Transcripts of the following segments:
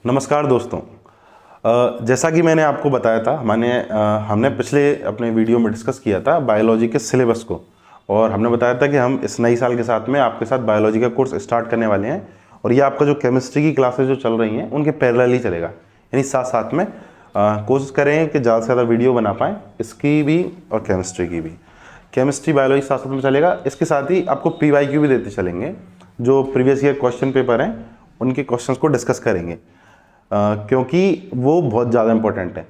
नमस्कार दोस्तों। जैसा कि मैंने आपको बताया था, हमने पिछले अपने वीडियो में डिस्कस किया था बायोलॉजी के सिलेबस को, और हमने बताया था कि हम इस नई साल के साथ में आपके साथ बायोलॉजी का कोर्स स्टार्ट करने वाले हैं। और ये आपका जो केमिस्ट्री की क्लासेस जो चल रही हैं उनके पैरेलल ही चलेगा, यानी साथ साथ में कोशिश करें कि ज़्यादा से ज़्यादा वीडियो बना पाएँ, इसकी भी और केमिस्ट्री की भी। केमिस्ट्री बायोलॉजी साथ साथ में चलेगा, इसके साथ ही आपको PYQ भी देते चलेंगे। जो प्रीवियस ईयर क्वेश्चन पेपर हैं उनके क्वेश्चंस को डिस्कस करेंगे, क्योंकि वो बहुत ज़्यादा इंपॉर्टेंट है।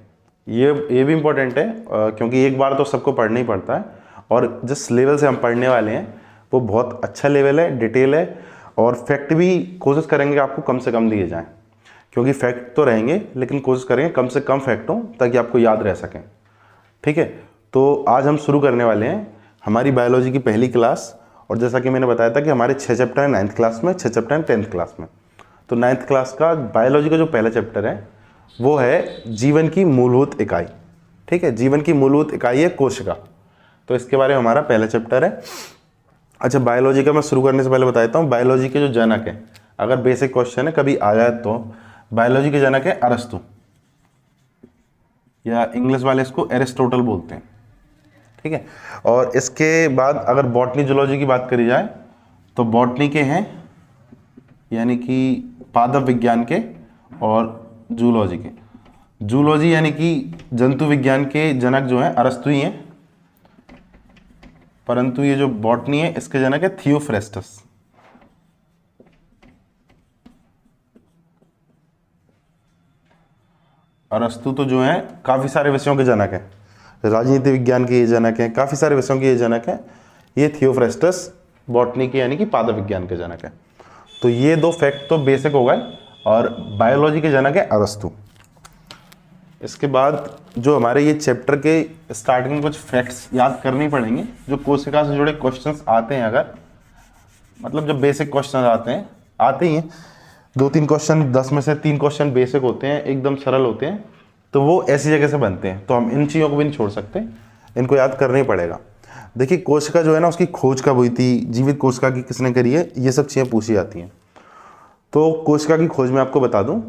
ये भी इम्पोर्टेंट है क्योंकि एक बार तो सबको पढ़ना ही पड़ता है, और जिस लेवल से हम पढ़ने वाले हैं वो बहुत अच्छा लेवल है, डिटेल है, और फैक्ट भी कोशिश करेंगे कि आपको कम से कम दिए जाएं, क्योंकि फैक्ट तो रहेंगे लेकिन कोशिश करेंगे कम से कम फैक्ट हो ताकि आपको याद रह सकें। ठीक है, तो आज हम शुरू करने वाले हैं हमारी बायोलॉजी की पहली क्लास। और जैसा कि मैंने बताया था कि हमारे 6 चैप्टर हैं 9th क्लास में, 6 चैप्टर हैं 10th क्लास में। तो 9th क्लास का बायोलॉजी का जो पहला चैप्टर है वो है जीवन की मूलभूत इकाई। ठीक है, जीवन की मूलभूत इकाई है कोशिका। तो इसके बारे में हमारा पहला चैप्टर है। अच्छा, बायोलॉजी का मैं शुरू करने से पहले बताता हूँ बायोलॉजी के जो जनक है, अगर बेसिक क्वेश्चन है कभी आ जाए तो बायोलॉजी के जनक है अरस्तु, या इंग्लिश वाले इसको एरिस्टोटल बोलते हैं। ठीक है, और इसके बाद अगर बॉटनी जूलॉजी की बात करी जाए तो बॉटनी के हैं, यानी कि पादप विज्ञान के, और जूलॉजी के। जूलॉजी यानी कि जंतु विज्ञान के जनक जो हैं अरस्तु ही हैं, परंतु ये जो बॉटनी है इसके जनक है थियोफ्रेस्टस। अरस्तु तो जो है काफी सारे विषयों के जनक हैं, राजनीति विज्ञान के ये जनक हैं, काफी सारे विषयों के ये जनक हैं। ये थियोफ्रेस्टस बॉटनी के यानी कि पादप विज्ञान के जनक है। तो ये दो फैक्ट तो बेसिक हो गए, और बायोलॉजी के जनक है अरस्तु। इसके बाद जो हमारे ये चैप्टर के स्टार्टिंग में कुछ फैक्ट्स याद करने पड़ेंगे, जो कोशिका से जुड़े क्वेश्चंस आते हैं, अगर मतलब जब बेसिक क्वेश्चन आते ही हैं 2-3 क्वेश्चन, 10 में से 3 क्वेश्चन बेसिक होते हैं, एकदम सरल होते हैं, तो वो ऐसी जगह से बनते हैं, तो हम इन चीज़ों को भी नहीं छोड़ सकते, इनको याद करना ही पड़ेगा। देखिए, कोशिका जो है ना, उसकी खोज कब हुई थी, जीवित कोशिका की किसने करी है, ये सब चीज़ें पूछी जाती हैं। तो कोशिका की खोज में आपको बता दूं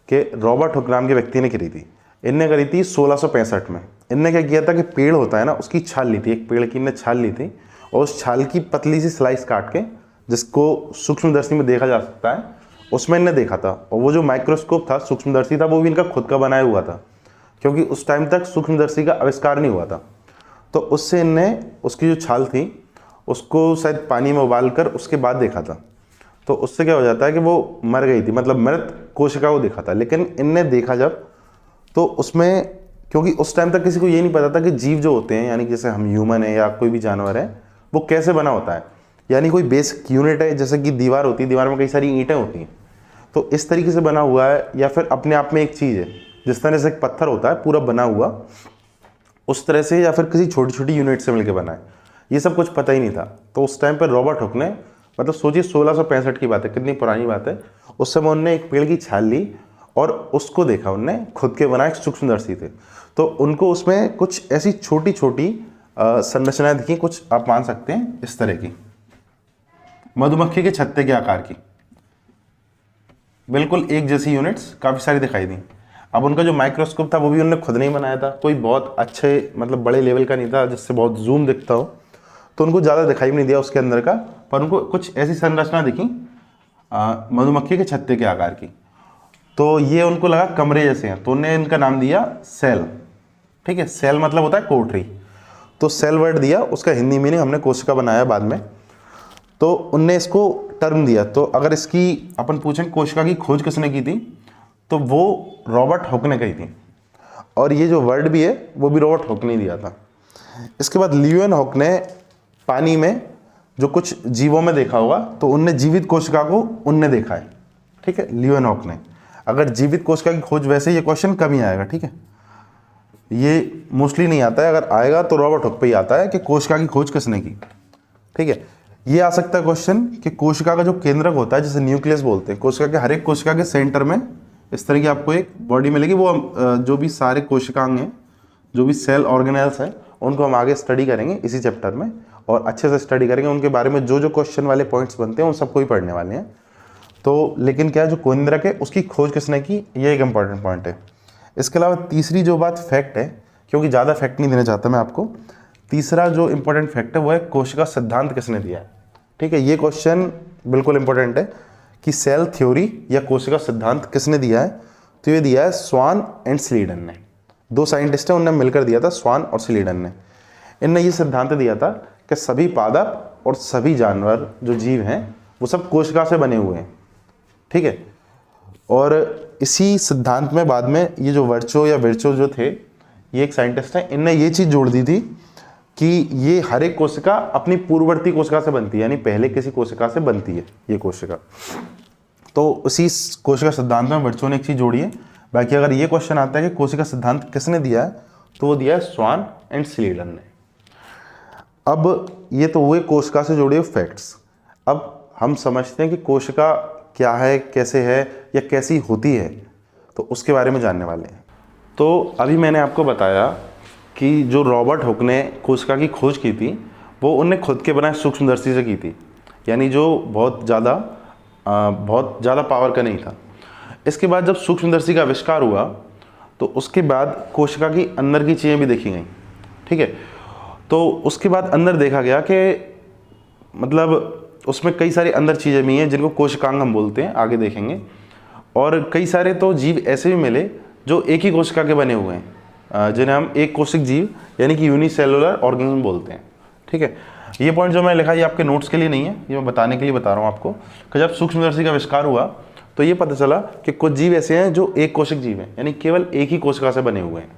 कि रॉबर्ट हुक नाम के व्यक्ति ने करी थी। इनने करी थी 1665 में। इनने क्या किया था कि पेड़ होता है ना, उसकी छाल ली थी, एक पेड़ की इनने छाल ली थी, और उस छाल की पतली सी स्लाइस काट के, जिसको सूक्ष्मदर्शी में देखा जा सकता है, उसमें इनने देखा था। और वो जो माइक्रोस्कोप था, सूक्ष्मदर्शी था, वो भी इनका खुद का बनाया हुआ था, क्योंकि उस टाइम तक सूक्ष्मदर्शी का आविष्कार नहीं हुआ था। तो उससे इनने उसकी जो छाल थी उसको शायद पानी में उबाल कर उसके बाद देखा था। तो उससे क्या हो जाता है कि वो मर गई थी, मतलब मृत कोशिका को देखा था। लेकिन इनने देखा जब, तो उसमें, क्योंकि उस टाइम तक किसी को ये नहीं पता था कि जीव जो होते हैं, यानी जैसे हम ह्यूमन है या कोई भी जानवर है, वो कैसे बना होता है, यानी कोई बेसिक यूनिट है, जैसे कि दीवार होती है, दीवार में कई सारी ईंटें होती हैं, तो इस तरीके से बना हुआ है, या फिर अपने आप में एक चीज़ है, जिस तरह से एक पत्थर होता है पूरा बना हुआ, उस तरह से, या फिर किसी छोटी छोटी यूनिट से मिलकर बना है, ये सब कुछ पता ही नहीं था। तो उस टाइम पर रॉबर्ट हुक ने, मतलब सोचिए 1665 की बात है, कितनी पुरानी बात है, उस समय उन्होंने एक पेड़ की छाल ली और उसको देखा, उनने खुद के बनाए सूक्ष्मदर्शी थे, तो उनको उसमें कुछ ऐसी छोटी छोटी संरचनाएं दिखी, कुछ आप मान सकते हैं इस तरह की, मधुमक्खी के छत्ते के आकार की, बिल्कुल एक जैसी यूनिट्स काफ़ी सारी दिखाई दी। अब उनका जो माइक्रोस्कोप था वो भी उन्होंने खुद नहीं बनाया था, कोई बहुत अच्छे मतलब बड़े लेवल का नहीं था जिससे बहुत जूम दिखता हो, तो उनको ज़्यादा दिखाई भी नहीं दिया उसके अंदर का, पर उनको कुछ ऐसी संरचना दिखी मधुमक्खी के छत्ते के आकार की। तो ये उनको लगा कमरे जैसे हैं, तो उन्होंने इनका नाम दिया सेल। ठीक है, सेल मतलब होता है कोठरी, तो सेल वर्ड दिया, उसका हिंदी मीनिंग हमने कोशिका बनाया बाद में, तो उनने इसको टर्म दिया। तो अगर इसकी अपन पूछें कोशिका की खोज किसने की थी, तो वो रॉबर्ट हुक ने कही थी, और ये जो वर्ड भी है वो भी रॉबर्ट हुक ने दिया था। इसके बाद ल्यूएन हुक ने पानी में जो कुछ जीवों में देखा होगा, तो उनने जीवित कोशिका को उनने देखा है। ठीक है, ल्यूएन हुक ने। अगर जीवित कोशिका की खोज, वैसे ये क्वेश्चन कम ही आएगा, ठीक है, ये मोस्टली नहीं आता है, अगर आएगा तो रॉबर्ट हुक पे ही आता है कि कोशिका की खोज किसने की। ठीक है, ये आ सकता है क्वेश्चन कि कोशिका का जो केंद्रक होता है, जिसे न्यूक्लियस बोलते हैं, कोशिका के हर एक कोशिका के सेंटर में इस तरह की आपको एक बॉडी मिलेगी। वो जो भी सारे कोशिकांग हैं, जो भी सेल ऑर्गेनेल्स हैं, उनको हम आगे स्टडी करेंगे इसी चैप्टर में, और अच्छे से स्टडी करेंगे उनके बारे में, जो जो क्वेश्चन वाले पॉइंट्स बनते हैं उन सबको ही पढ़ने वाले हैं। तो लेकिन क्या है, जो कोनिंद्रक है उसकी खोज किसने की, ये एक इंपॉर्टेंट पॉइंट है। इसके अलावा तीसरी जो बात फैक्ट है, क्योंकि ज़्यादा फैक्ट नहीं देना चाहता मैं आपको, तीसरा जो इंपॉर्टेंट फैक्ट है वो है कोशिका सिद्धांत किसने दिया है। ठीक है, ये क्वेश्चन बिल्कुल इंपॉर्टेंट है कि सेल थ्योरी या कोशिका सिद्धांत किसने दिया है। तो ये दिया है स्वान एंड स्लीडन ने। दो साइंटिस्ट हैं, उन्होंने मिलकर दिया था, स्वान और स्लीडन ने। इनने ये सिद्धांत दिया था कि सभी पादप और सभी जानवर जो जीव हैं वो सब कोशिका से बने हुए हैं। ठीक है, और इसी सिद्धांत में बाद में ये जो वर्चो या विर्चो जो थे, ये एक साइंटिस्ट हैं, इनने ये चीज़ जोड़ दी थी कि ये हर एक कोशिका अपनी पूर्ववर्ती कोशिका से बनती है, यानी पहले किसी कोशिका से बनती है ये कोशिका। तो उसी कोशिका सिद्धांत में वर्चो ने एक चीज़ जोड़ी है। बाकी अगर ये क्वेश्चन आता है कि कोशिका सिद्धांत किसने दिया है, तो वो दिया है स्वान एंड स्लीडन ने। अब ये तो हुए कोशिका से जुड़े फैक्ट्स। अब हम समझते हैं कि कोशिका क्या है, कैसे है या कैसी होती है, तो उसके बारे में जानने वाले हैं। तो अभी मैंने आपको बताया कि जो रॉबर्ट हुक ने कोशिका की खोज की थी वो उनने खुद के बनाए सूक्ष्मदर्शी से की थी, यानी जो बहुत ज़्यादा पावर का नहीं था। इसके बाद जब सूक्ष्मदर्शी का आविष्कार हुआ तो उसके बाद कोशिका की अंदर की चीज़ें भी देखी गई। ठीक है, तो उसके बाद अंदर देखा गया कि मतलब उसमें कई सारी अंदर चीज़ें भी हैं जिनको कोशिकांग हम बोलते हैं, आगे देखेंगे। और कई सारे तो जीव ऐसे भी मिले जो एक ही कोशिका के बने हुए हैं, जिन्हें हम एक कोशिक जीव यानी कि यूनिसेलुलर ऑर्गेनिज्म बोलते हैं। ठीक है, ये पॉइंट जो मैं लिखा ये आपके नोट्स के लिए नहीं है, ये मैं बताने के लिए बता रहा हूँ आपको कि जब सूक्ष्मदर्शी का आविष्कार हुआ तो ये पता चला कि कुछ जीव ऐसे हैं जो एक कोशिक जीव हैं, यानी केवल एक ही कोशिका से बने हुए हैं।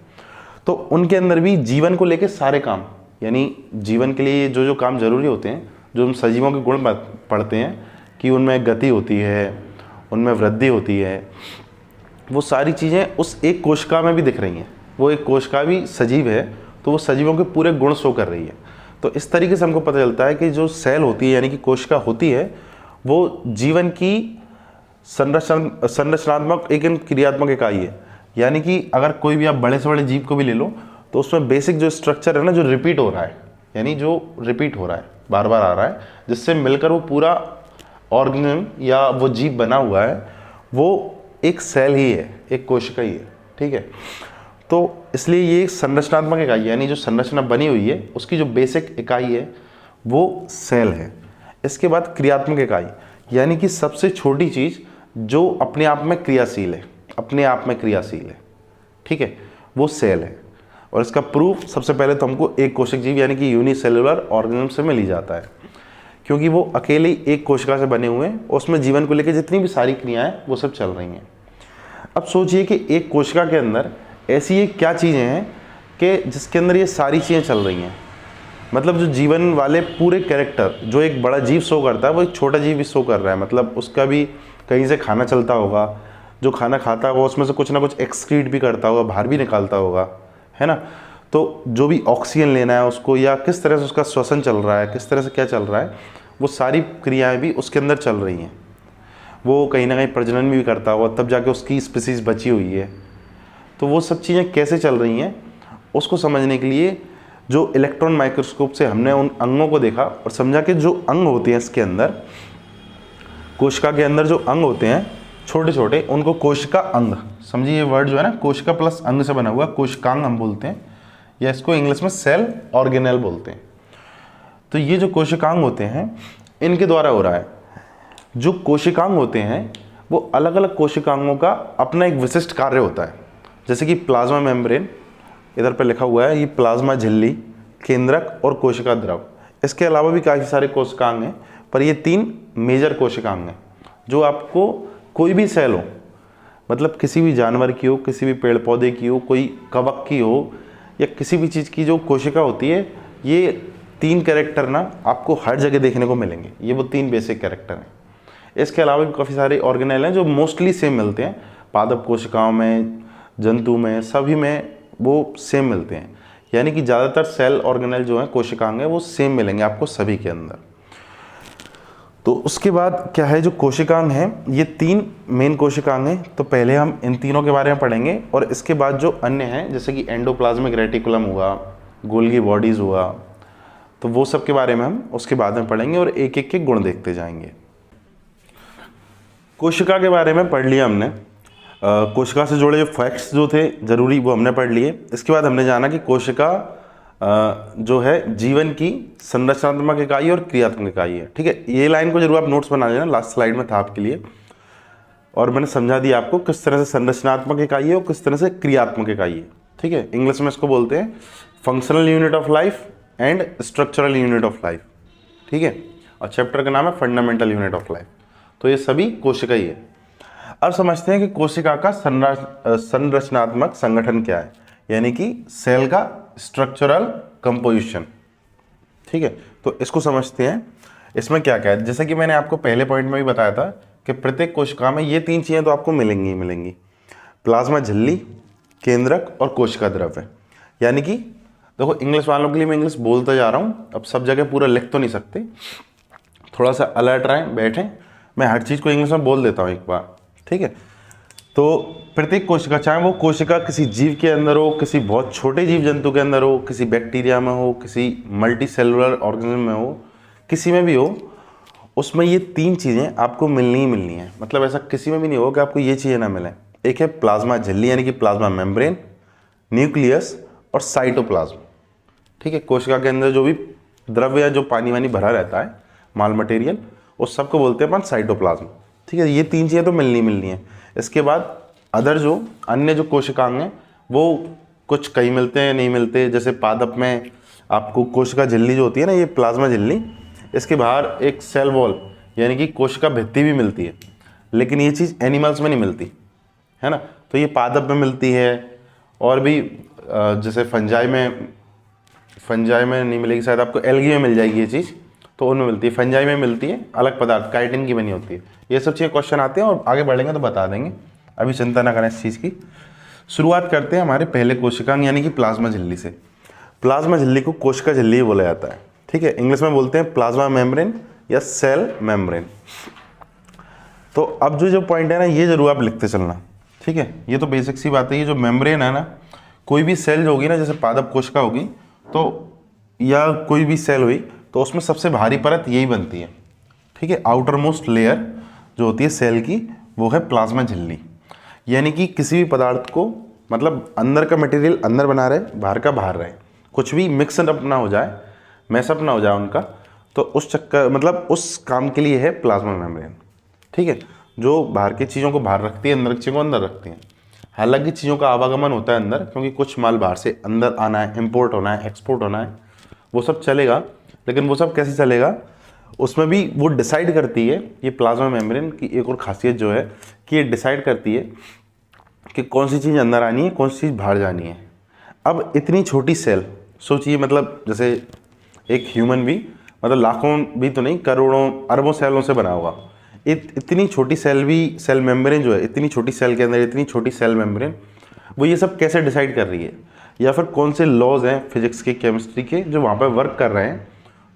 तो उनके अंदर भी जीवन को लेकर सारे काम, यानी जीवन के लिए जो जो काम जरूरी होते हैं, जो हम सजीवों के गुण पढ़ते हैं कि उनमें गति होती है, उनमें वृद्धि होती है, वो सारी चीज़ें उस एक कोशिका में भी दिख रही हैं। वो एक कोशिका भी सजीव है तो वो सजीवों के पूरे गुण शो कर रही है। तो इस तरीके से हमको पता चलता है कि जो सेल होती है यानी कि कोशिका होती है वो जीवन की संरचनात्मक एक क्रियात्मक इकाई है। यानी कि अगर कोई भी आप बड़े से बड़े जीव को भी ले लो तो उसमें बेसिक जो स्ट्रक्चर है ना, जो रिपीट हो रहा है, यानी जो रिपीट हो रहा है, बार बार आ रहा है, जिससे मिलकर वो पूरा ऑर्गेनिज्म या वो जीव बना हुआ है, वो एक सेल ही है, एक कोशिका ही है। ठीक है, तो इसलिए ये संरचनात्मक इकाई यानी जो संरचना बनी हुई है उसकी जो बेसिक इकाई है वो सेल है। इसके बाद क्रियात्मक इकाई यानी कि सबसे छोटी चीज़ जो अपने आप में क्रियाशील है, अपने आप में क्रियाशील है। ठीक है, वो सेल है। और इसका प्रूफ सबसे पहले तो हमको एक कोशिक जीव यानी कि यूनिसेलुलर ऑर्गेनिज्म से मिल ही जाता है, क्योंकि वो अकेले ही एक कोशिका से बने हुए हैं। उसमें जीवन को लेकर जितनी भी सारी क्रियाएं वो सब चल रही हैं। अब सोचिए कि एक कोशिका के अंदर ऐसी ये क्या चीज़ें हैं कि जिसके अंदर ये सारी चीज़ें चल रही हैं। मतलब जो जीवन वाले पूरे कैरेक्टर जो एक बड़ा जीव शो करता है वो एक छोटा जीव भी शो कर रहा है। मतलब उसका भी कहीं से खाना चलता होगा, जो खाना खाता होगा उसमें से कुछ ना कुछ एक्सक्रीट भी करता होगा, बाहर भी निकालता होगा, है ना। तो जो भी ऑक्सीजन लेना है उसको या किस तरह से उसका श्वसन चल रहा है, किस तरह से क्या चल रहा है, वो सारी क्रियाएं भी उसके अंदर चल रही हैं। वो कहीं ना कहीं प्रजनन भी करता होगा, तब जाके उसकी स्पीसीज बची हुई है। तो वो सब चीज़ें कैसे चल रही हैं उसको समझने के लिए जो इलेक्ट्रॉन माइक्रोस्कोप से हमने उन अंगों को देखा और समझा कि जो अंग होते हैं इसके अंदर, कोशिका के अंदर जो अंग होते हैं छोटे छोटे, उनको कोशिका अंग समझिए। ये वर्ड जो है ना कोशिका प्लस अंग से बना हुआ, कोशिकांग हम बोलते हैं, या इसको इंग्लिश में सेल ऑर्गेनेल बोलते हैं। तो ये जो कोशिकांग होते हैं इनके द्वारा हो रहा है। जो कोशिकांग होते हैं वो अलग अलग कोशिकांगों का अपना एक विशिष्ट कार्य होता है। जैसे कि प्लाज्मा मेम्ब्रेन इधर पे लिखा हुआ है, ये प्लाज्मा झिल्ली, केंद्रक और कोशिका द्रव। इसके अलावा भी काफ़ी सारे कोशिकांग हैं, पर ये 3 मेजर कोशिकांग हैं जो आपको कोई भी सेल हो, मतलब किसी भी जानवर की हो, किसी भी पेड़ पौधे की हो, कोई कवक की हो या किसी भी चीज़ की जो कोशिका होती है, ये 3 कैरेक्टर ना आपको हर जगह देखने को मिलेंगे। ये वो 3 बेसिक कैरेक्टर हैं। इसके अलावा भी काफ़ी सारे ऑर्गेनेल हैं जो मोस्टली सेम मिलते हैं, पादप कोशिकाओं में, जंतु में, सभी में वो सेम मिलते हैं। यानी कि ज़्यादातर सेल ऑर्गेनेल जो हैं कोशिकांग हैं वो सेम मिलेंगे आपको सभी के अंदर। तो उसके बाद क्या है, जो कोशिकांग हैं ये 3 मेन कोशिकांग हैं। तो पहले हम इन तीनों के बारे में पढ़ेंगे और इसके बाद जो अन्य हैं जैसे कि एंडोप्लाज्मिक रेटिकुलम हुआ, गोल्गी बॉडीज़ हुआ, तो वो सब के बारे में हम उसके बाद में पढ़ेंगे और एक एक के गुण देखते जाएंगे। कोशिका के बारे में पढ़ लिया हमने। कोशिका से जुड़े जो फैक्ट्स जो थे ज़रूरी वो हमने पढ़ लिए। इसके बाद हमने जाना कि कोशिका जो है जीवन की संरचनात्मक इकाई और क्रियात्मक इकाई है। ठीक है, ये लाइन को जरूर आप नोट्स बना लेना, लास्ट स्लाइड में था आपके लिए। और मैंने समझा दिया आपको किस तरह से संरचनात्मक इकाई है और किस तरह से क्रियात्मक इकाई है। ठीक है, इंग्लिश में इसको बोलते हैं functional unit of life and structural unit of life. ठीक है, और चैप्टर का नाम है फंडामेंटल यूनिट ऑफ लाइफ। तो ये सभी कोशिका ही है। अब समझते हैं कि कोशिका का संरचनात्मक संगठन क्या है, यानी कि सेल का स्ट्रक्चरल कंपोजिशन। ठीक है, तो इसको समझते हैं। इसमें क्या क्या है, जैसे कि मैंने आपको पहले पॉइंट में भी बताया था कि प्रत्येक कोशिका में ये 3 चीज़ें तो आपको मिलेंगी ही मिलेंगी, प्लाज्मा झिल्ली, केंद्रक और कोशिका द्रव्य। यानी कि देखो, इंग्लिश वालों के लिए मैं इंग्लिश बोलता जा रहा हूँ, अब सब जगह पूरा लिख तो नहीं सकते, थोड़ा सा अलर्ट रहें, बैठें। मैं हर चीज़ को इंग्लिश में बोल देता हूँ एक बार। ठीक है, तो प्रत्येक कोशिका, चाहे वो कोशिका किसी जीव के अंदर हो, किसी बहुत छोटे जीव जंतु के अंदर हो, किसी बैक्टीरिया में हो, किसी मल्टी सेलुलर ऑर्गेनिज्म में हो, किसी में भी हो, उसमें ये 3 चीज़ें आपको मिलनी ही मिलनी है। मतलब ऐसा किसी में भी नहीं होगा कि आपको ये चीज़ें ना मिलें। एक है प्लाज्मा झिल्ली यानी कि प्लाज्मा मेम्ब्रेन, न्यूक्लियस और साइटोप्लाज्म। ठीक है, कोशिका के अंदर जो भी द्रव्य या जो पानी वानी भरा रहता है, माल मटेरियल, उस सबको बोलते हैं अपन साइटोप्लाज्म। ठीक है, ये 3 चीज़ें तो मिलनी मिलनी है। इसके बाद अदर जो अन्य जो कोशिकांग हैं वो कुछ कहीं मिलते हैं नहीं मिलते। जैसे पादप में आपको कोशिका झिल्ली जो होती है ना, ये प्लाज्मा झिल्ली, इसके बाहर एक सेल वॉल यानी कि कोशिका भित्ति भी मिलती है, लेकिन ये चीज़ एनिमल्स में नहीं मिलती है ना। तो ये पादप में मिलती है, और भी जैसे फंजाई में नहीं मिलेगी शायद, आपको एल्गी में मिल जाएगी ये चीज़, तो उनमें मिलती है। फंजाई में मिलती है, अलग पदार्थ काइटिन की बनी होती है। ये सब चीज़ें क्वेश्चन आते हैं और आगे बढ़ेंगे तो बता देंगे, अभी चिंता ना करें इस चीज़ की। शुरुआत करते हैं हमारे पहले कोशिकांग यानी कि प्लाज्मा झिल्ली से। प्लाज्मा झिल्ली को कोशिका झिल्ली बोला जाता है। ठीक है, इंग्लिश में बोलते हैं प्लाज्मा मेम्ब्रेन या सेल मेम्ब्रेन। तो अब जो पॉइंट है ना, ये जरूर आप लिखते चलना। ठीक है, ये तो बेसिक सी बात है। ये जो मेम्ब्रेन है ना, कोई भी सेल जो होगी ना, जैसे पादप कोशिका होगी तो, या कोई भी सेल हुई, तो उसमें सबसे भारी परत यही बनती है। ठीक है, आउटर मोस्ट लेयर जो होती है सेल की, वो है प्लाज्मा झिल्ली। यानी कि किसी भी पदार्थ को, मतलब अंदर का मटेरियल अंदर बना रहे, बाहर का बाहर रहे, कुछ भी मिक्स अप ना हो जाए, मैसअप ना हो जाए उनका, तो उस चक्कर, मतलब उस काम के लिए है प्लाज्मा मेम्ब्रेन। ठीक है, जो बाहर की चीज़ों को बाहर रखती है, अंदर की चीज़ों को अंदर रखती है। हालांकि चीज़ों का आवागमन होता है अंदर, क्योंकि कुछ माल बाहर से अंदर आना है, इम्पोर्ट होना है, एक्सपोर्ट होना है, वो सब चलेगा। लेकिन वो सब कैसे चलेगा, उसमें भी वो डिसाइड करती है, ये प्लाज्मा मेम्ब्रेन की एक और खासियत जो है कि ये डिसाइड करती है कि कौन सी चीज़ अंदर आनी है, कौन सी चीज़ बाहर जानी है। अब इतनी छोटी सेल सोचिए, मतलब जैसे एक ह्यूमन भी, मतलब लाखों भी तो नहीं, करोड़ों अरबों सेलों से बना हुआ, इतनी छोटी सेल भी, सेल मेम्ब्रेन जो है, इतनी छोटी सेल के अंदर इतनी छोटी सेल मेम्ब्रेन, वो ये सब कैसे डिसाइड कर रही है, या फिर कौन से लॉज हैं फिजिक्स के, केमिस्ट्री के, जो वहाँ पर वर्क कर रहे हैं।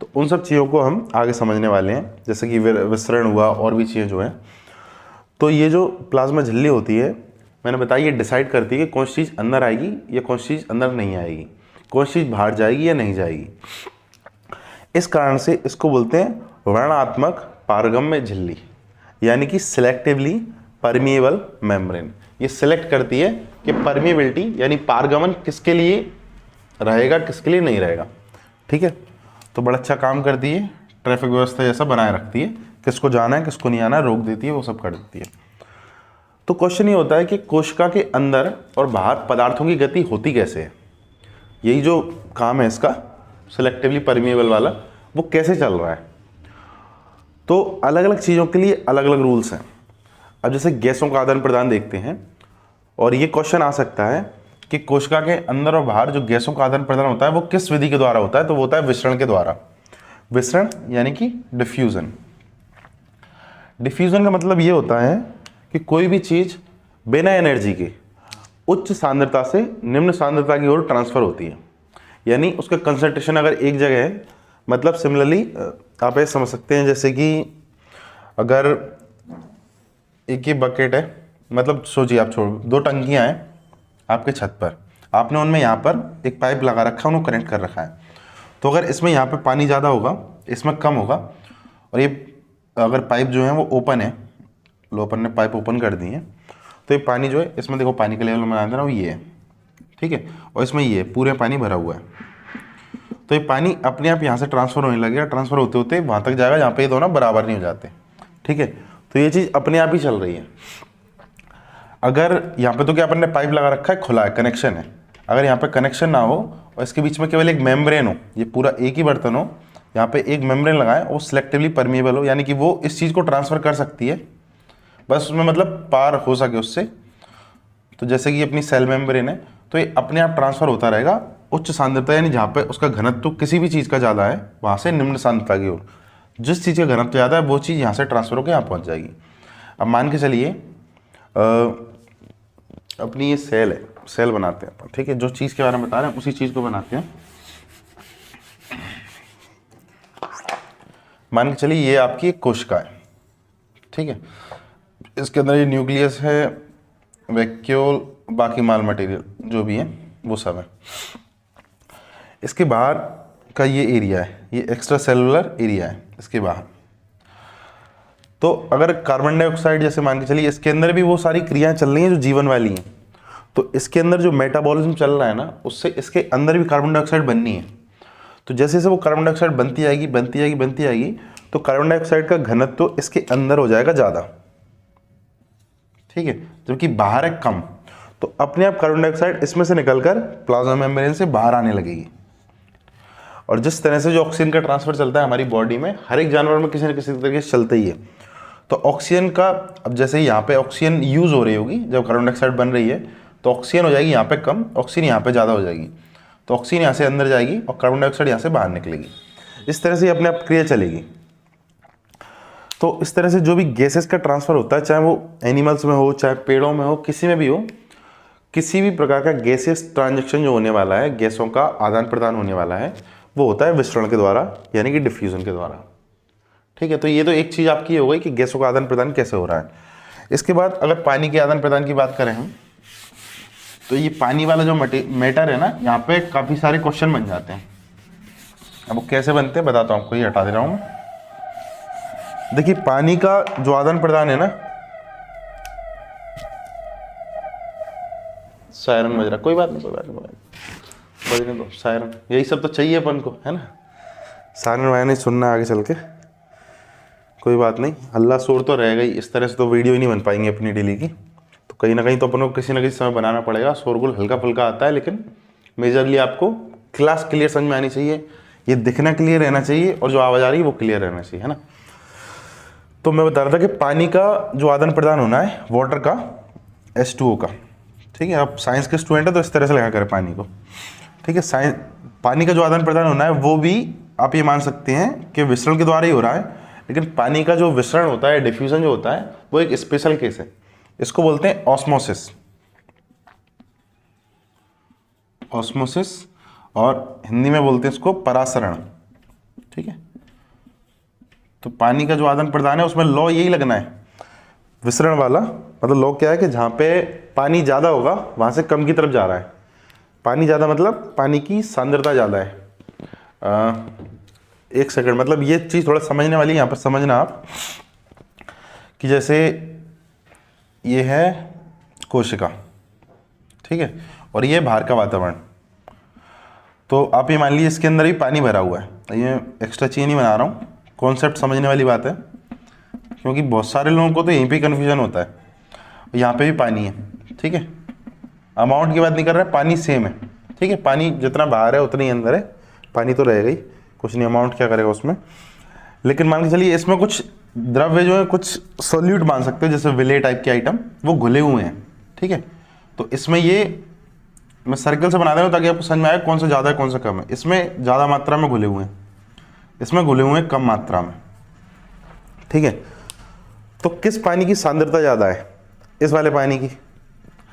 तो उन सब चीज़ों को हम आगे समझने वाले हैं, जैसे कि विसरण हुआ और भी चीज़ें जो हैं। तो ये जो प्लाज्मा झिल्ली होती है, मैंने बताया, ये डिसाइड करती है कि कौन सी चीज़ अंदर आएगी या कौन सी चीज़ अंदर नहीं आएगी, कौन सी चीज़ बाहर जाएगी या नहीं जाएगी। इस कारण से इसको बोलते हैं वर्णात्मक पारगम्य झिल्ली, यानी कि सिलेक्टिवली परमिएबल मेम्ब्रेन। ये सिलेक्ट करती है कि परमिएबिलिटी यानी पारगमन किसके लिए रहेगा, किसके लिए नहीं रहेगा। ठीक है, तो बड़ा अच्छा काम करती है, ट्रैफिक व्यवस्था जैसा बनाए रखती है, किसको जाना है किसको नहीं आना है, रोक देती है, वो सब कर देती है। तो क्वेश्चन ये होता है कि कोशिका के अंदर और बाहर पदार्थों की गति होती कैसे है। यही जो काम है इसका, सिलेक्टिवली परमिएबल वाला, वो कैसे चल रहा है। तो अलग अलग चीज़ों के लिए अलग अलग रूल्स हैं। अब जैसे गैसों का आदान प्रदान देखते हैं, और ये क्वेश्चन आ सकता है कि कोशिका के अंदर और बाहर जो गैसों का आदान प्रदान होता है वो किस विधि के द्वारा होता है, तो वो होता है विसरण के द्वारा। विसरण यानी कि डिफ्यूजन। डिफ्यूजन का मतलब ये होता है कि कोई भी चीज़ बिना एनर्जी के उच्च सांद्रता से निम्न सांद्रता की ओर ट्रांसफर होती है। यानी उसका कंसंट्रेशन अगर एक जगह है, मतलब सिमिलरली आप ये समझ सकते हैं, जैसे कि अगर एक ही बकेट है, मतलब सोचिए आप, छोड़ 2 टंकियां हैं आपके छत पर, आपने उनमें यहाँ पर एक पाइप लगा रखा है, उन्हें कनेक्ट कर रखा है। तो अगर इसमें यहाँ पे पानी ज़्यादा होगा, इसमें कम होगा, और ये अगर पाइप जो है वो ओपन है, लो अपन ने पाइप ओपन कर दी है, तो ये पानी जो है इसमें देखो पानी का लेवल मैं बना दे रहा हूँ ये है, ठीक है, और इसमें ये पूरे पानी भरा हुआ है। तो ये पानी अपने आप यहाँ से ट्रांसफ़र होने लगेगा, ट्रांसफ़र होते होते वहाँ तक जाएगा जहाँ पे ये दोनों बराबर नहीं हो जाते, ठीक है। तो ये चीज़ अपने आप ही चल रही है। अगर यहाँ पे तो क्या अपन ने पाइप लगा रखा है, खुला है, कनेक्शन है। अगर यहाँ पे कनेक्शन ना हो और इसके बीच में केवल एक मेम्ब्रेन हो, ये पूरा एक ही बर्तन हो, यहाँ पे एक मेम्ब्रेन लगाएं, वो सिलेक्टिवली परमिएबल हो, यानी कि वो इस चीज़ को ट्रांसफ़र कर सकती है, बस उसमें मतलब पार हो सके उससे। तो जैसे कि अपनी सेल मेम्ब्रेन है, तो ये अपने आप ट्रांसफ़र होता रहेगा उच्च सांद्रता, यानी जहाँ पे उसका घनत्व तो किसी भी चीज़ का ज़्यादा है वहाँ से निम्न सांद्रता की ओर जिस चीज़ का घनत्व ज़्यादा है वो चीज़ यहाँ से ट्रांसफ़र होकर यहाँ पहुँच जाएगी। अब मान के चलिए अपनी ये सेल है, सेल बनाते हैं अपन, ठीक है, जो चीज़ के बारे में बता रहे हैं उसी चीज़ को बनाते हैं। मान के चलिए ये आपकी एक कोशिका है, ठीक है, इसके अंदर ये न्यूक्लियस है, वैक्यूल, बाकी माल मटेरियल जो भी है वो सब है। इसके बाहर का ये एरिया है, ये एक्स्ट्रा सेलुलर एरिया है इसके बाहर। तो अगर कार्बन डाइऑक्साइड जैसे मान के चलिए इसके अंदर भी वो सारी क्रियाएं चल रही हैं जो जीवन वाली हैं, तो इसके अंदर जो मेटाबॉलिज्म चल रहा है ना, उससे इसके अंदर भी कार्बन डाइऑक्साइड बननी है। तो जैसे जैसे वो कार्बन डाइऑक्साइड बनती जाएगी बनती जाएगी बनती जाएगी, तो कार्बन डाइऑक्साइड का घनत्व तो इसके अंदर हो जाएगा ज़्यादा, ठीक है, जबकि बाहर है कम। तो अपने आप कार्बन डाइऑक्साइड इसमें से निकलकर प्लाज्मा मेम्ब्रेन से बाहर आने लगेगी। और जिस तरह से जो ऑक्सीजन का ट्रांसफर चलता है हमारी बॉडी में, हर एक जानवर में किसी न किसी तरीके से चलता ही है। तो ऑक्सीजन का, अब जैसे यहाँ पे ऑक्सीजन यूज़ हो रही होगी जब कार्बन डाइऑक्साइड बन रही है, तो ऑक्सीजन हो जाएगी यहाँ पे कम, ऑक्सीजन यहाँ पे ज़्यादा हो जाएगी। तो ऑक्सीजन यहाँ से अंदर जाएगी और कार्बन डाइऑक्साइड यहाँ से बाहर निकलेगी। इस तरह से अपने आप क्रिया चलेगी। तो इस तरह से जो भी गैसेस का ट्रांसफ़र होता है, चाहे वो एनिमल्स में हो, चाहे पेड़ों में हो, किसी में भी हो, किसी भी प्रकार का गैसेस ट्रांजेक्शन जो होने वाला है, गैसों का आदान प्रदान होने वाला है, वो होता है विसरण के द्वारा, यानी कि डिफ्यूजन के द्वारा, ठीक है। तो ये तो एक चीज़ आपकी हो गई कि गैसों का आदान प्रदान कैसे हो रहा है। इसके बाद अगर पानी के आदान प्रदान की बात करें हम, तो ये पानी वाला जो मैटर है ना, यहाँ पे काफ़ी सारे क्वेश्चन बन जाते हैं। अब वो कैसे बनते हैं बताता हूँ आपको, ये हटा दे रहा हूँ मैं। देखिए पानी का जो आदान प्रदान है ना, सायरन बज रहा, कोई बात नहीं बजने दो, सायरन, यही सब तो चाहिए अपन को, है ना, सायरन वायरन सुनना आगे चल के, कोई बात नहीं, हल्ला शोर तो रहेगा ही, इस तरह से तो वीडियो ही नहीं बन पाएंगे अपनी डेली की। तो कहीं ना कहीं तो अपन को किसी न किसी समय बनाना पड़ेगा। शोरगुल हल्का फुल्का आता है, लेकिन मेजरली आपको क्लास क्लियर समझ में आनी चाहिए, ये दिखना क्लियर रहना चाहिए, और जो आवाज़ आ रही है वो क्लियर रहना चाहिए, है ना। तो मैं बता रहा था कि पानी का जो आदान प्रदान होना है, वाटर का, H2O का, ठीक है। आप साइंस के स्टूडेंट है तो इस तरह से लगा करें पानी को, ठीक है। साइंस पानी का जो आदान प्रदान होना है वो भी आप ये मान सकते हैं कि विसरण के द्वारा ही हो रहा है, लेकिन पानी का जो विसरण होता है, डिफ्यूजन जो होता है, वो एक स्पेशल केस है। इसको बोलते हैं ऑस्मोसिस, ऑस्मोसिस, और हिंदी में बोलते हैं इसको परासरण, ठीक है। तो पानी का जो आदान प्रदान है उसमें लॉ यही लगना है, विसरण वाला। मतलब लॉ क्या है कि जहाँ पे पानी ज़्यादा होगा वहाँ से कम की तरफ जा रहा है। पानी ज़्यादा मतलब पानी की सांद्रता ज़्यादा है। एक सेकंड, मतलब ये चीज़ थोड़ा समझने वाली है, यहाँ पर समझना आप कि जैसे ये है कोशिका, ठीक है, और ये बाहर का वातावरण। तो आप ये मान लीजिए इसके अंदर भी पानी भरा हुआ है, ये एक्स्ट्रा चीज़ नहीं बना रहा हूँ, कॉन्सेप्ट समझने वाली बात है, क्योंकि बहुत सारे लोगों को तो यहीं पे कन्फ्यूजन होता है। यहाँ पे भी पानी है, ठीक है, अमाउंट की बात नहीं कर रहे, पानी सेम है, ठीक है, पानी जितना बाहर है उतना ही अंदर है, पानी तो रहेगा ही, कुछ नहीं, अमाउंट क्या करेगा उसमें। लेकिन मान के चलिए इसमें कुछ द्रव्य जो है, कुछ सॉल्यूट मान सकते हो, जैसे विले टाइप के आइटम, वो घुले हुए हैं, ठीक है। तो इसमें ये मैं सर्कल से बना दे रहा हूँ ताकि आपको समझ में आए कौन सा ज़्यादा है कौन सा कम है। इसमें ज़्यादा मात्रा में घुले हुए हैं, इसमें घुले हुए हैं कम मात्रा में, ठीक है। तो किस पानी की सांद्रता ज़्यादा है? इस वाले पानी की,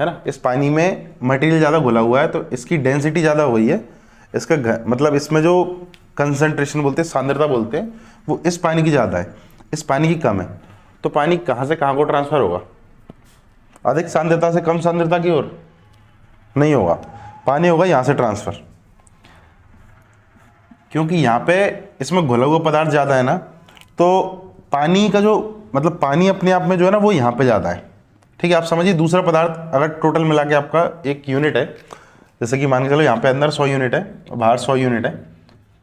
है ना। इस पानी में मटेरियल ज़्यादा घुला हुआ है तो इसकी डेंसिटी ज़्यादा हो गई है, इसका मतलब इसमें जो कंसंट्रेशन बोलते हैं, सांद्रता बोलते हैं, वो इस पानी की ज़्यादा है, इस पानी की कम है। तो पानी कहाँ से कहाँ को ट्रांसफ़र होगा? अधिक सांद्रता से कम सांद्रता की ओर नहीं होगा, पानी होगा यहाँ से ट्रांसफ़र, क्योंकि यहाँ पे इसमें घुला हुआ पदार्थ ज़्यादा है ना। तो पानी का जो मतलब पानी अपने आप में जो है ना वो यहाँ पे ज़्यादा है, ठीक है। आप समझिए दूसरा पदार्थ अगर टोटल मिला के आपका एक यूनिट है, जैसे कि मान के चलो यहाँ पे अंदर 100 यूनिट है और बाहर 100 यूनिट है,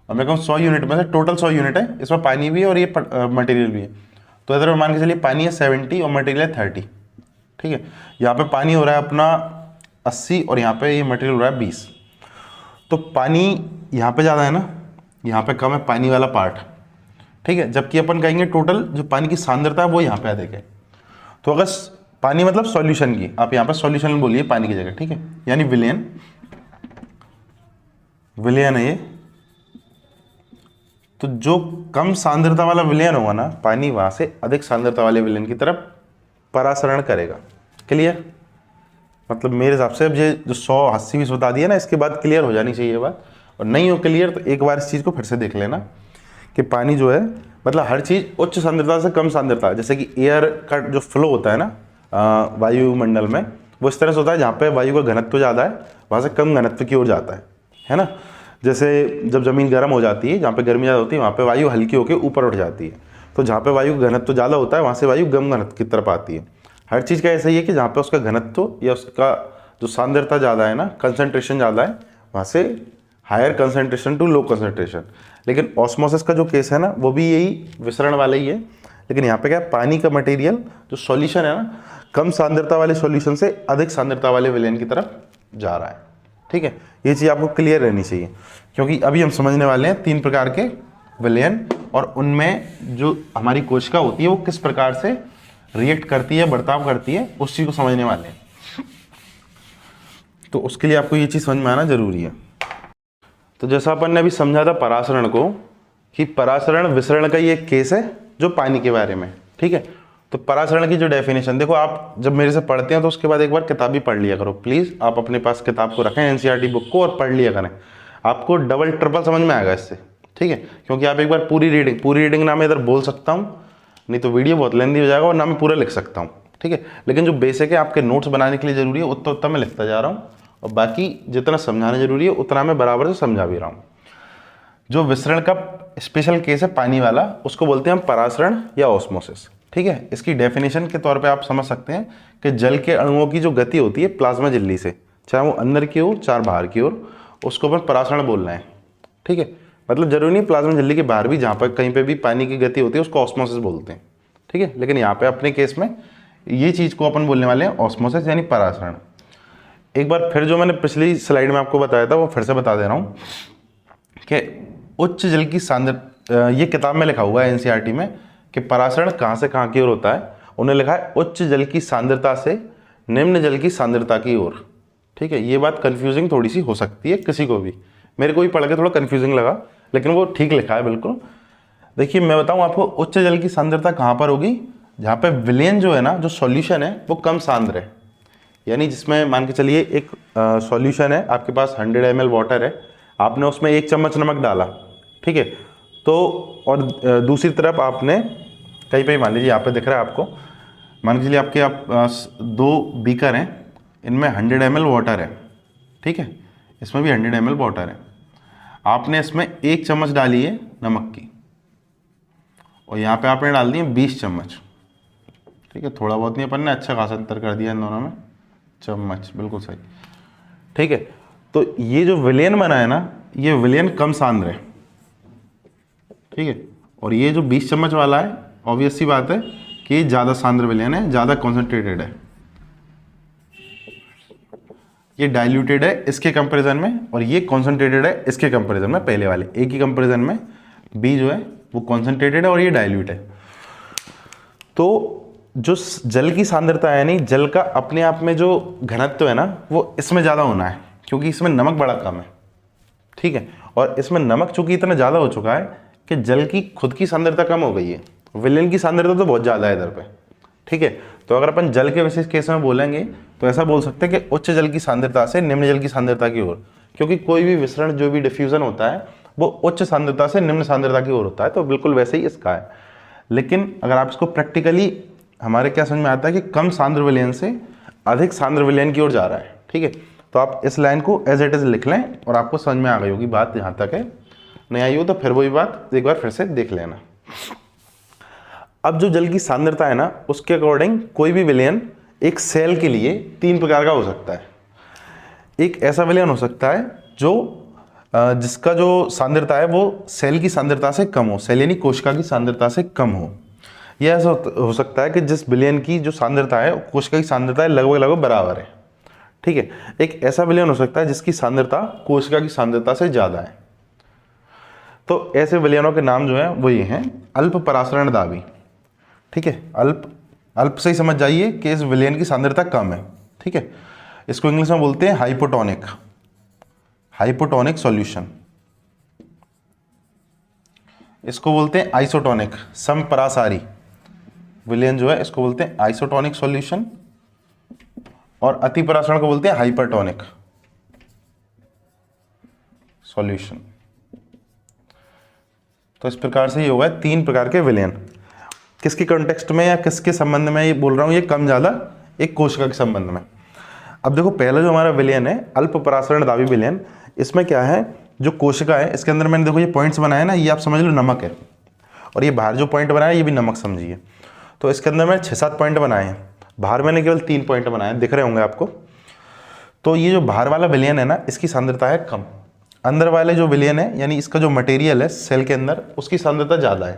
और मैं कहूँ 100 यूनिट में से टोटल 100 यूनिट है, इसमें पानी भी है और ये मटेरियल भी है, तो इधर मान के चलिए पानी है 70 और मटेरियल है 30, ठीक है। यहाँ पे पानी हो रहा है अपना 80 और यहाँ पे ये मटेरियल हो रहा है 20, तो पानी यहाँ पे ज़्यादा है ना, यहाँ पे कम है पानी वाला पार्ट, ठीक है। जबकि अपन कहेंगे टोटल जो पानी की सांद्रता है वो यहाँ पे अधिक है। तो अगर पानी मतलब सॉल्यूशन की, आप यहाँ पे सॉल्यूशन बोलिए पानी की जगह, ठीक है, यानी विलयन, विलयन है ये। तो जो कम सांद्रता वाला विलयन होगा ना पानी, वहां से अधिक सांद्रता वाले विलयन की तरफ परासरण करेगा। क्लियर? मतलब मेरे हिसाब से अब ये जो 100 80 20 बता दिया ना, इसके बाद क्लियर हो जानी चाहिए बात, और नहीं हो क्लियर तो एक बार इस चीज़ को फिर से देख लेना कि पानी जो है मतलब हर चीज़ उच्च सांद्रता से कम सांद्रता, जैसे कि एयर का जो फ्लो होता है ना वायुमंडल में, वो इस तरह से होता है, जहाँ पे वायु का घनत्व ज़्यादा है वहाँ से कम घनत्व की ओर जाता है ना। जैसे जब ज़मीन गर्म हो जाती है, जहाँ पे गर्मी ज़्यादा होती है, वहाँ पे वायु हल्की होकर ऊपर उठ जाती है, तो जहाँ पे वायु का घनत्व ज़्यादा होता है वहाँ से वायु कम घनत्व की तरफ आती है। हर चीज़ का ऐसा ही है कि जहाँ पे उसका घनत्व या उसका जो सांद्रता ज़्यादा है ना, कंसंट्रेशन ज़्यादा है, वहाँ से higher concentration to low concentration. लेकिन ऑस्मोसिस का जो केस है ना वो भी यही विसरण वाला ही है, लेकिन यहाँ पे क्या है, पानी का मटेरियल जो सॉल्यूशन है ना, कम सांद्रता वाले सॉल्यूशन से अधिक सांद्रता वाले विलयन की तरफ जा रहा है, ठीक है। ये चीज़ आपको क्लियर रहनी चाहिए, क्योंकि अभी हम समझने वाले हैं 3 प्रकार के विलयन, और उनमें जो हमारी कोशिका होती है वो किस प्रकार से रिएक्ट करती है, बर्ताव करती है, उस चीज़ को समझने वाले हैं। तो उसके लिए आपको ये चीज़ समझ में आना जरूरी है। तो जैसा अपन ने अभी समझा था परासरण को, कि परासरण विसरण का ये केस है जो पानी के बारे में, ठीक है। तो परासरण की जो डेफिनेशन देखो, आप जब मेरे से पढ़ते हैं तो उसके बाद एक बार किताब भी पढ़ लिया करो प्लीज़। आप अपने पास किताब को रखें, एनसीईआरटी बुक को, और पढ़ लिया करें, आपको डबल ट्रिपल समझ में आएगा इससे, ठीक है। क्योंकि आप एक बार पूरी रीडिंग ना मैं इधर बोल सकता हूँ, नहीं तो वीडियो बहुत लेंदी हो जाएगा, और ना मैं पूरा लिख सकता हूँ, ठीक है। लेकिन जो बेसिक है आपके नोट्स बनाने के लिए ज़रूरी है, उतना उतना मैं लिखता जा रहा हूँ, और बाकी जितना समझाना जरूरी है उतना मैं बराबर से समझा भी रहा हूँ। जो विसरण का स्पेशल केस है पानी वाला, उसको बोलते हैं हम परासरण या ऑस्मोसिस, ठीक है। इसकी डेफिनेशन के तौर पे आप समझ सकते हैं कि जल के अणुओं की जो गति होती है प्लाज्मा झिल्ली से, चाहे वो अंदर की हो चाहे बाहर की ओर, उसको अपन परासरण बोलना है, ठीक है। मतलब जरूरी नहीं प्लाज्मा झिल्ली के बाहर भी, जहाँ पर कहीं पे भी पानी की गति होती है उसको ऑस्मोसिस बोलते हैं, ठीक है। लेकिन यहाँ पे अपने केस में ये चीज़ को अपन बोलने वाले हैं ऑस्मोसिस यानी परासरण। एक बार फिर जो मैंने पिछली स्लाइड में आपको बताया था वो फिर से बता दे रहा हूँ कि उच्च जल की सांद्रता, ये किताब में लिखा हुआ है एनसीईआरटी में कि परासरण कहाँ से कहाँ की ओर होता है। उन्हें लिखा है उच्च जल की सांद्रता से निम्न जल की सांद्रता की ओर, ठीक है। ये बात कंफ्यूजिंग थोड़ी सी हो सकती है किसी को भी, मेरे को भी पढ़ के थोड़ा कंफ्यूजिंग लगा, लेकिन वो ठीक लिखा है बिल्कुल। देखिए मैं बताऊँ आपको, उच्च जल की सांद्रता कहाँ पर होगी, जहाँ पे विलयन जो है ना, जो सॉल्यूशन है वो कम सांद्र है, यानी जिसमें मान के चलिए एक सॉल्यूशन है, आपके पास 100 ml वाटर है, आपने उसमें 1 चम्मच नमक डाला, ठीक है। तो और दूसरी तरफ आपने कहीं पे मान लीजिए यहाँ पे दिख रहा है आपको, मान के चलिए आपके आप 2 बीकर हैं, इनमें 100 ml वाटर है, ठीक है, इसमें भी 100 ml वाटर है। आपने इसमें 1 चम्मच डाली है नमक की, और यहाँ पे आपने डाल दिए 20 चम्मच, ठीक है। थोड़ा बहुत नहीं, अपन ने अच्छा खासा अंतर कर दिया इन दोनों में, चम्मच बिल्कुल सही, ठीक है। तो ये जो विलयन बना है ना, ये विलयन कम सांद्र है, ठीक है। और ये जो 20 चम्मच वाला है, ऑब्वियस सी बात है कि ये ज़्यादा सांद्र विलयन है, ज़्यादा कॉन्सेंट्रेटेड है, ये डाइल्यूटेड है इसके कंपैरिजन में, और ये कॉन्सेंट्रेटेड है इसके कंपैरिजन में। पहले वाले ए की कंपैरिजन में बी जो है वो कॉन्सेंट्रेटेड है और ये डाइल्यूट है। तो जो जल की सांद्रता है, यानी जल का अपने आप में जो घनत्व है ना, वो इसमें ज़्यादा होना है, क्योंकि इसमें नमक बड़ा कम है, ठीक है। और इसमें नमक चूंकि इतना ज़्यादा हो चुका है कि जल की खुद की सांद्रता कम हो गई है, विलयन की सांद्रता तो बहुत ज़्यादा है इधर पे, ठीक है। तो अगर अपन जल के विशेष केस में बोलेंगे तो ऐसा बोल सकते हैं कि उच्च जल की सांद्रता से निम्न जल की सांद्रता की ओर, क्योंकि कोई भी विसरण जो भी डिफ्यूजन होता है वो उच्च सांद्रता से निम्न सांद्रता की ओर होता है, तो बिल्कुल वैसे ही इसका है। लेकिन अगर आप इसको प्रैक्टिकली, हमारे क्या समझ में आता है कि कम सांद्र विलयन से अधिक सांद्र विलयन की ओर जा रहा है, ठीक है। तो आप इस लाइन को एज इट इज लिख लें और आपको समझ में आ गई होगी बात। यहाँ तक है, नहीं आई हो तो फिर वही बात एक बार फिर से देख लेना। अब जो जल की सांद्रता है ना, उसके अकॉर्डिंग कोई भी विलयन एक सेल के लिए 3 प्रकार का हो सकता है। एक ऐसा विलयन हो सकता है जो जिसका जो सांद्रता है वो सेल की सांद्रता से कम हो, सेल यानी कोशिका की सांद्रता से कम हो। यह ऐसा हो सकता है कि जिस विलयन की जो सांद्रता है कोशिका की सांद्रता है लगभग लगभग बराबर है। ठीक है। एक ऐसा विलयन हो सकता है जिसकी सांद्रता कोशिका की सांद्रता से ज़्यादा है। तो ऐसे विलयनों के नाम जो है वो ये हैं, अल्प परासरण दाबी। ठीक है, अल्प से ही समझ जाइए कि इस विलयन की सांद्रता कम है। ठीक है, इसको इंग्लिश में बोलते हैं हाइपोटोनिक सॉल्यूशन। इसको बोलते हैं आइसोटोनिक, समपरासारी विलयन जो है इसको बोलते हैं आइसोटोनिक सॉल्यूशन, और अतिपरासरण को बोलते हैं हाइपरटोनिक सॉल्यूशन। तो इस प्रकार से ये होगा 3 प्रकार के विलयन। किसके कॉन्टेक्स्ट में या किसके संबंध में ये बोल रहा हूँ, ये कम ज़्यादा एक कोशिका के संबंध में। अब देखो पहला जो हमारा विलयन है अल्प परासरण दाबी विलयन, इसमें क्या है, जो कोशिका है इसके अंदर मैंने देखो ये पॉइंट्स बनाए ना, ये आप समझ लो नमक है, और ये बाहर जो पॉइंट बनाया ये भी नमक समझिए। तो इसके अंदर मैंने 6-7 पॉइंट बनाए हैं, बाहर मैंने केवल 3 पॉइंट बनाए हैं, दिख रहे होंगे आपको। तो ये जो बाहर वाला विलयन है ना, इसकी सांद्रता है कम। अंदर वाले जो विलयन है यानी इसका जो मटेरियल है सेल के अंदर, उसकी सांद्रता ज़्यादा है।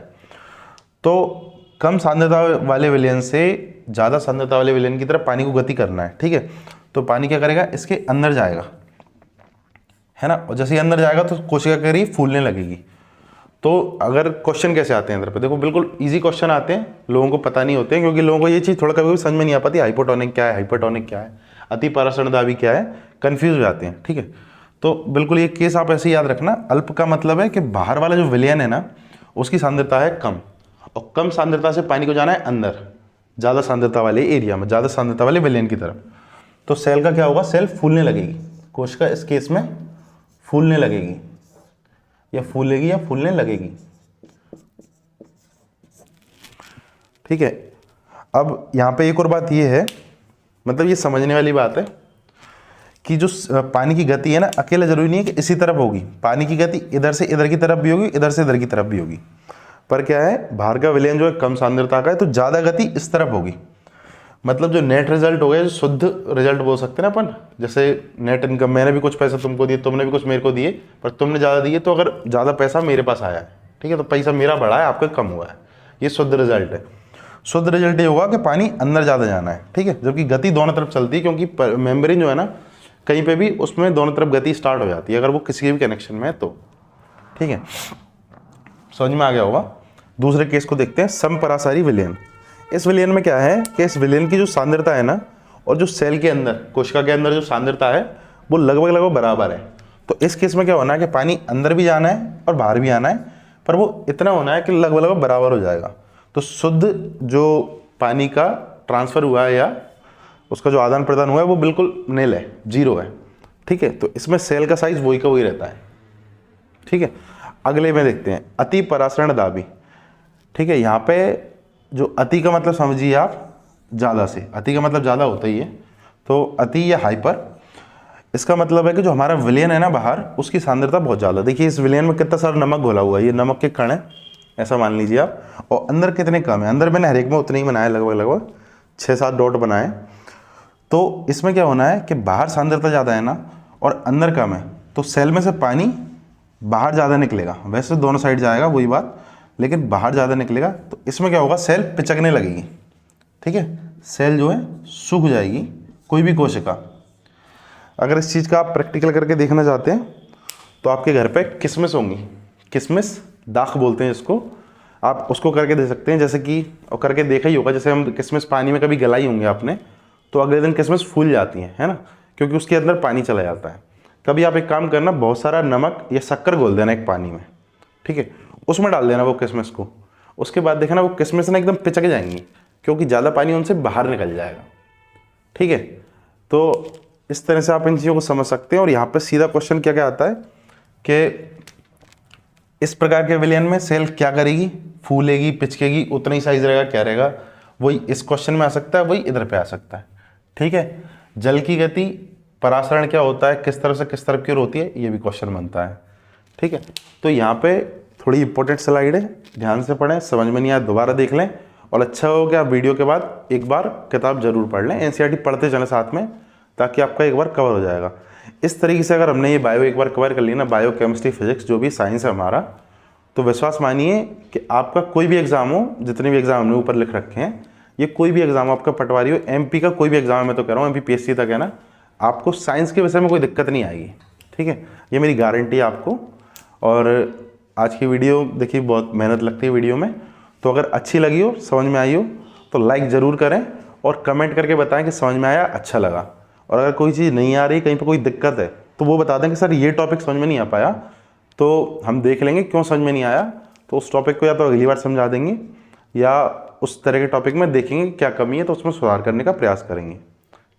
तो कम सांद्रता वाले विलयन से ज़्यादा सांद्रता वाले विलयन की तरफ पानी को गति करना है। ठीक है, तो पानी क्या करेगा, इसके अंदर जाएगा, है ना, और जैसे ही अंदर जाएगा तो कोशिका क्या करेगी, फूलने लगेगी। तो अगर क्वेश्चन कैसे आते हैं अंदर पे, देखो बिल्कुल इजी क्वेश्चन आते हैं, लोगों को पता नहीं होते हैं, क्योंकि लोगों को ये चीज़ थोड़ा कभी समझ में नहीं आ पाती, हाइपोटोनिक क्या है, हाइपरटोनिक क्या है, अति परासरण दाबी क्या है, कंफ्यूज हो जाते हैं। ठीक है, तो बिल्कुल ये केस आप ऐसे याद रखना, अल्प का मतलब है कि बाहर वाला जो विलयन है ना उसकी सांद्रता है कम, और कम सांद्रता से पानी को जाना है अंदर ज़्यादा सांद्रता वाले एरिया में, ज़्यादा सांद्रता वाले विलयन की तरफ। तो सेल का क्या होगा, सेल फूलने लगेगी, कोशिका इस केस में फूलने लगेगी, या फूलेगी या फूलने लगेगी। ठीक है, अब यहाँ पे एक और बात ये है, मतलब ये समझने वाली बात है कि जो पानी की गति है ना, अकेला जरूरी नहीं है कि इसी तरफ होगी, पानी की गति इधर से इधर की तरफ भी होगी, इधर से इधर की तरफ भी होगी। पर क्या है, बाहर का विलयन जो है कम सांद्रता का है, तो ज़्यादा गति इस तरफ होगी। मतलब जो नेट रिजल्ट हो गया, जो शुद्ध रिजल्ट बोल सकते हैं ना अपन, जैसे नेट इनकम, मैंने भी कुछ पैसे तुमको दिए, तुमने भी कुछ मेरे को दिए, पर तुमने ज़्यादा दिए, तो अगर ज़्यादा पैसा मेरे पास आया है, ठीक है, तो पैसा मेरा बढ़ा है, आपका कम हुआ है, ये शुद्ध रिजल्ट है। शुद्ध रिजल्ट ये होगा कि पानी अंदर ज़्यादा जाना है। ठीक है, जबकि गति दोनों तरफ चलती है, क्योंकि मेम्ब्रेन जो है ना, कहीं पे भी उसमें दोनों तरफ गति स्टार्ट हो जाती है, अगर वो किसी के भी कनेक्शन में है तो। ठीक है, समझ में आ गया होगा। दूसरे केस को देखते हैं, समपरासारी विलयन। इस विलयन में क्या है कि इस विलयन की जो सांद्रता है ना, और जो सेल के अंदर, कोशिका के अंदर जो सांद्रता है वो लगभग लगभग बराबर है। तो इस केस में क्या होना है कि पानी अंदर भी जाना है और बाहर भी आना है, पर वो इतना होना है कि लगभग लगभग बराबर हो जाएगा। तो शुद्ध जो पानी का ट्रांसफ़र हुआ है या उसका जो आदान प्रदान हुआ है वो बिल्कुल निल है, 0 है। ठीक है, तो इसमें सेल का साइज वही का वही रहता है। ठीक है, अगले में देखते हैं अति परासरण दाबी। ठीक है, यहाँ पे जो अति का मतलब समझिए आप ज़्यादा से, अति का मतलब ज़्यादा होता ही है, तो अति या हाइपर, इसका मतलब है कि जो हमारा विलयन है ना बाहर, उसकी सांद्रता बहुत ज़्यादा। देखिए इस विलयन में कितना सारा नमक घोला हुआ है, ये नमक के कण है ऐसा मान लीजिए आप, और अंदर कितने कम है, अंदर मैंने हर एक में उतने ही बनाए, लगभग लगभग 6-7 डॉट बनाए। तो इसमें क्या होना है कि बाहर सांद्रता ज़्यादा है ना और अंदर कम है, तो सेल में से पानी बाहर ज़्यादा निकलेगा, वैसे दोनों साइड जाएगा वही बात, लेकिन बाहर ज़्यादा निकलेगा। तो इसमें क्या होगा, सेल पिचकने लगेगी। ठीक है, सेल जो है सूख जाएगी, कोई भी कोशिका। अगर इस चीज़ का आप प्रैक्टिकल करके देखना चाहते हैं तो आपके घर पे किशमिश होंगी, किशमिश दाख बोलते हैं इसको, आप उसको करके दे सकते हैं। जैसे कि और करके देखा ही होगा, जैसे हम किशमिश पानी में कभी गलाई होंगे आपने, तो अगले दिन किशमिश फूल जाती हैं, है ना, क्योंकि उसके अंदर पानी चला जाता है। कभी आप एक काम करना, बहुत सारा नमक या शक्कर घोल देना एक पानी में, ठीक है, उसमें डाल देना वो किशमिश को, उसके बाद देखना वो किशमिश ना एकदम पिचक जाएंगी, क्योंकि ज़्यादा पानी उनसे बाहर निकल जाएगा। ठीक है, तो इस तरह से आप इन चीज़ों को समझ सकते हैं। और यहाँ पे सीधा क्वेश्चन क्या क्या आता है कि इस प्रकार के विलयन में सेल क्या करेगी, फूलेगी, पिचकेगी, उतना ही साइज रहेगा, क्या रहेगा, वही इस क्वेश्चन में आ सकता है, वही इधर पे आ सकता है। ठीक है, जल की गति, परासरण क्या होता है, किस तरफ से किस तरफ की ओर होती है, ये भी क्वेश्चन बनता है। ठीक है, तो यहाँ पे थोड़ी इंपॉर्टेंट स्लाइड है, ध्यान से पढ़ें, समझ में नहीं आया दोबारा देख लें, और अच्छा हो कि आप वीडियो के बाद एक बार किताब जरूर पढ़ लें, एनसीईआरटी पढ़ते चलें साथ में, ताकि आपका एक बार कवर हो जाएगा। इस तरीके से अगर हमने ये बायो एक बार कवर कर लिया ना, बायो केमिस्ट्री फिजिक्स जो भी साइंस है हमारा, तो विश्वास मानिए कि आपका कोई भी एग्जाम हो, जितने भी एग्जाम हमने ऊपर लिख रखे हैं, ये कोई भी एग्जाम आपका पटवारी हो, एमपी का कोई भी एग्जाम है, मैं तो कह रहा हूँ एमपीपीएससी तक है ना, आपको साइंस के विषय में कोई दिक्कत नहीं आएगी। ठीक है, ये मेरी गारंटी है आपको। और आज की वीडियो देखिए, बहुत मेहनत लगती है वीडियो में, तो अगर अच्छी लगी हो, समझ में आई हो, तो लाइक ज़रूर करें और कमेंट करके बताएं कि समझ में आया, अच्छा लगा। और अगर कोई चीज़ नहीं आ रही, कहीं पर कोई दिक्कत है, तो वो बता दें कि सर ये टॉपिक समझ में नहीं आ पाया, तो हम देख लेंगे क्यों समझ में नहीं आया, तो उस टॉपिक को या तो अगली बार समझा देंगे या उस तरह के टॉपिक में देखेंगे क्या कमी है, तो उसमें सुधार करने का प्रयास करेंगे।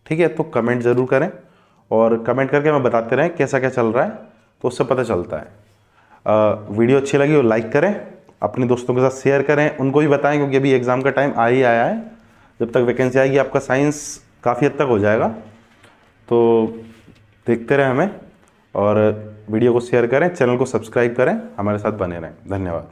ठीक है, तो कमेंट ज़रूर करें और कमेंट करके हमें बताते रहें कैसा क्या चल रहा है, तो उससे पता चलता है। वीडियो अच्छी लगी हो लाइक करें, अपने दोस्तों के साथ शेयर करें, उनको भी बताएं, क्योंकि अभी एग्ज़ाम का टाइम आ ही आया है। जब तक वैकेंसी आएगी आपका साइंस काफ़ी हद तक हो जाएगा। तो देखते रहें हमें, और वीडियो को शेयर करें, चैनल को सब्सक्राइब करें, हमारे साथ बने रहें। धन्यवाद।